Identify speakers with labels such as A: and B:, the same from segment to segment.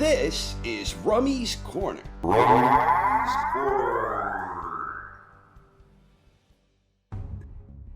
A: This is Rummy's Corner.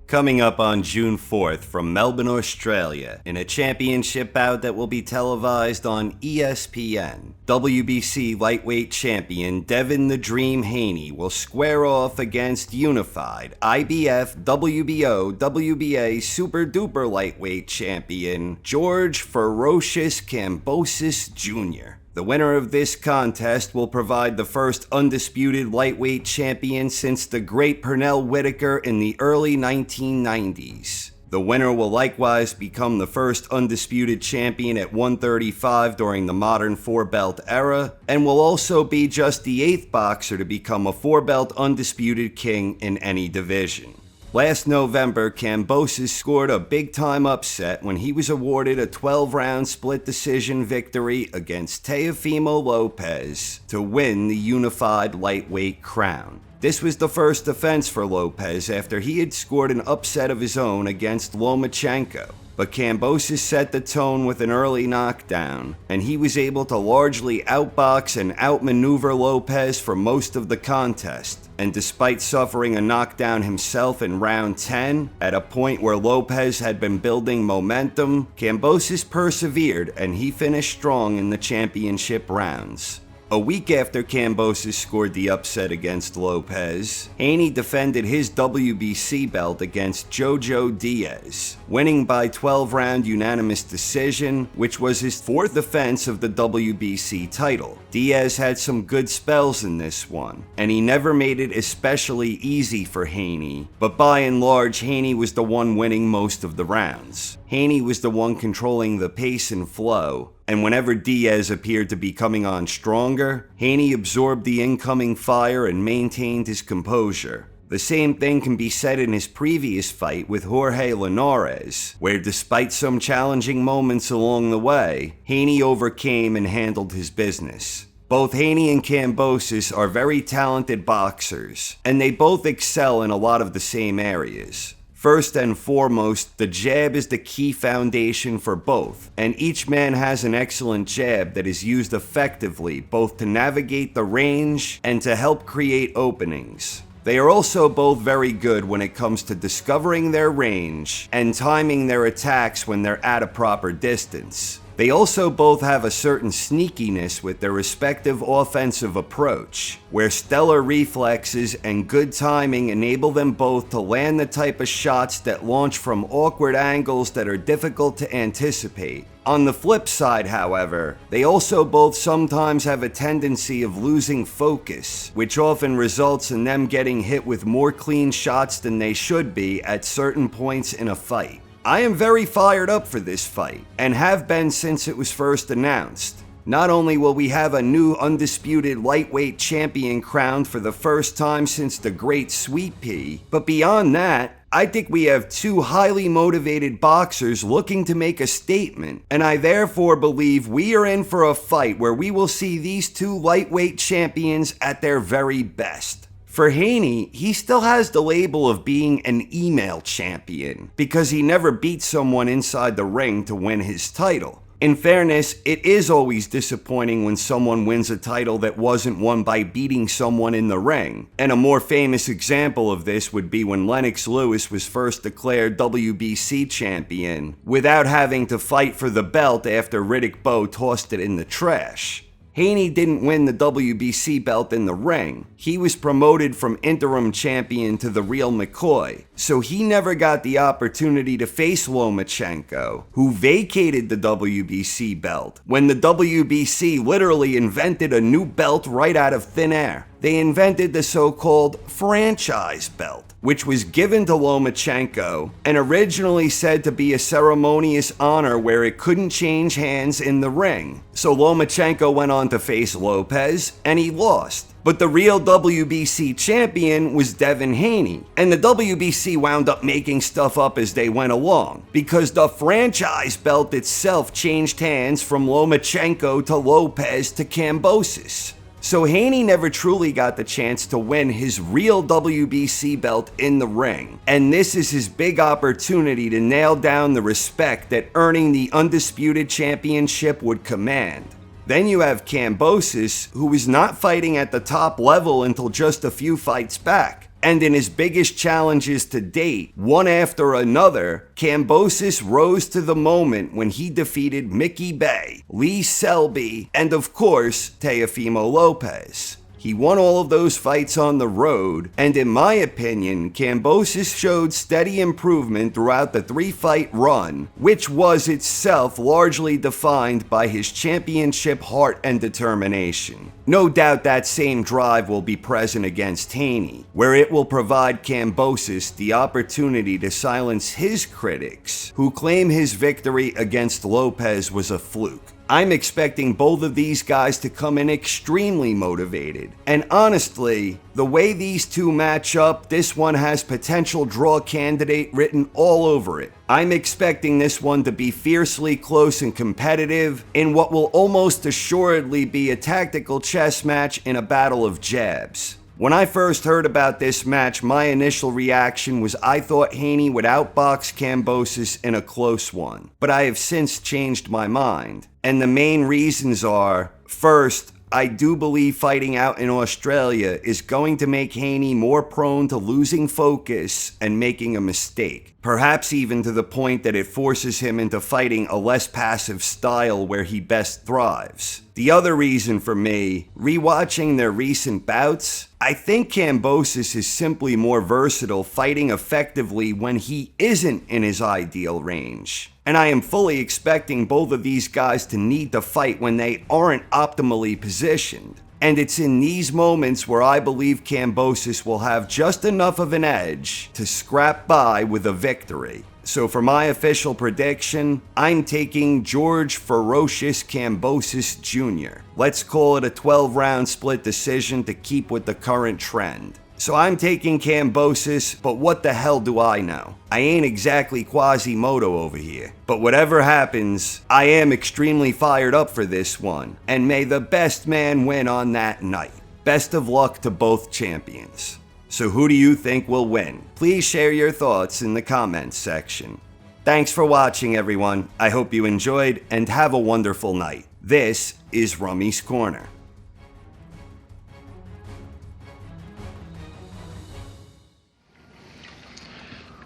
B: Coming up on June 4th from Melbourne, Australia, in a championship bout that will be televised on ESPN, WBC lightweight champion Devin "The Dream" Haney will square off against unified IBF, WBO, WBA Super Duper lightweight champion George "Ferocious" Kambosos Jr. The winner of this contest will provide the first undisputed lightweight champion since the great Pernell Whitaker in the early 1990s. The winner will likewise become the first undisputed champion at 135 during the modern four-belt era, and will also be just the 8th boxer to become a four-belt undisputed king in any division. Last November, Kambosos scored a big-time upset when he was awarded a 12-round split decision victory against Teofimo Lopez to win the unified lightweight crown. This was the first defense for Lopez after he had scored an upset of his own against Lomachenko. But Kambosos set the tone with an early knockdown, and he was able to largely outbox and outmaneuver Lopez for most of the contest. And despite suffering a knockdown himself in round 10, at a point where Lopez had been building momentum, Kambosos persevered and he finished strong in the championship rounds. A week after Kambosos scored the upset against Lopez, Haney defended his WBC belt against Jojo Diaz, winning by 12-round unanimous decision, which was his 4th defense of the WBC title. Diaz had some good spells in this one, and he never made it especially easy for Haney, but by and large, Haney was the one winning most of the rounds. Haney was the one controlling the pace and flow, and whenever Diaz appeared to be coming on stronger, Haney absorbed the incoming fire and maintained his composure. The same thing can be said in his previous fight with Jorge Linares, where despite some challenging moments along the way, Haney overcame and handled his business. Both Haney and Kambosos are very talented boxers, and they both excel in a lot of the same areas. First and foremost, the jab is the key foundation for both, and each man has an excellent jab that is used effectively both to navigate the range and to help create openings. They are also both very good when it comes to discovering their range and timing their attacks when they're at a proper distance. They also both have a certain sneakiness with their respective offensive approach, where stellar reflexes and good timing enable them both to land the type of shots that launch from awkward angles that are difficult to anticipate. On the flip side, however, they also both sometimes have a tendency of losing focus, which often results in them getting hit with more clean shots than they should be at certain points in a fight. I am very fired up for this fight, and have been since it was first announced. Not only will we have a new undisputed lightweight champion crowned for the first time since the great Sweet Pea, but beyond that, I think we have two highly motivated boxers looking to make a statement, and I therefore believe we are in for a fight where we will see these two lightweight champions at their very best. For Haney, he still has the label of being an email champion because he never beat someone inside the ring to win his title. In fairness, it is always disappointing when someone wins a title that wasn't won by beating someone in the ring. And a more famous example of this would be when Lennox Lewis was first declared WBC champion without having to fight for the belt after Riddick Bowe tossed it in the trash. Haney didn't win the WBC belt in the ring. He was promoted from interim champion to the real McCoy, so he never got the opportunity to face Lomachenko, who vacated the WBC belt when the WBC literally invented a new belt right out of thin air. They invented the so-called franchise belt, which was given to Lomachenko and originally said to be a ceremonious honor where it couldn't change hands in the ring. So Lomachenko went on to face Lopez, and he lost. But the real WBC champion was Devin Haney, and the WBC wound up making stuff up as they went along, because the franchise belt itself changed hands from Lomachenko to Lopez to Kambosos. So Haney never truly got the chance to win his real WBC belt in the ring, and this is his big opportunity to nail down the respect that earning the undisputed championship would command. Then you have Kambosos, who was not fighting at the top level until just a few fights back. And in his biggest challenges to date, one after another, Kambosos rose to the moment when he defeated Mickey Bay, Lee Selby, and of course, Teofimo Lopez. He won all of those fights on the road, and in my opinion, Kambosos showed steady improvement throughout the 3-fight run, which was itself largely defined by his championship heart and determination. No doubt that same drive will be present against Haney, where it will provide Kambosos the opportunity to silence his critics, who claim his victory against Lopez was a fluke. I'm expecting both of these guys to come in extremely motivated. And honestly, the way these two match up, this one has potential draw candidate written all over it. I'm expecting this one to be fiercely close and competitive in what will almost assuredly be a tactical chess match in a battle of jabs. When I first heard about this match, my initial reaction was I thought Haney would outbox Kambosos in a close one. But I have since changed my mind. And the main reasons are, first, I do believe fighting out in Australia is going to make Haney more prone to losing focus and making a mistake. Perhaps even to the point that it forces him into fighting a less passive style where he best thrives. The other reason for me, rewatching their recent bouts, I think Kambosos is simply more versatile fighting effectively when he isn't in his ideal range. And I am fully expecting both of these guys to need to fight when they aren't optimally positioned. And it's in these moments where I believe Kambosos will have just enough of an edge to scrap by with a victory. So for my official prediction, I'm taking George Ferocious Kambosos Jr. Let's call it a 12-round split decision to keep with the current trend. So I'm taking Kambosos, but what the hell do I know? I ain't exactly Quasimodo over here. But whatever happens, I am extremely fired up for this one. And may the best man win on that night. Best of luck to both champions. So who do you think will win? Please share your thoughts in the comments section. Thanks for watching, everyone. I hope you enjoyed and have a wonderful night. This is Rummy's Corner.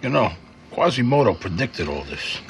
C: You know, Quasimodo predicted all this.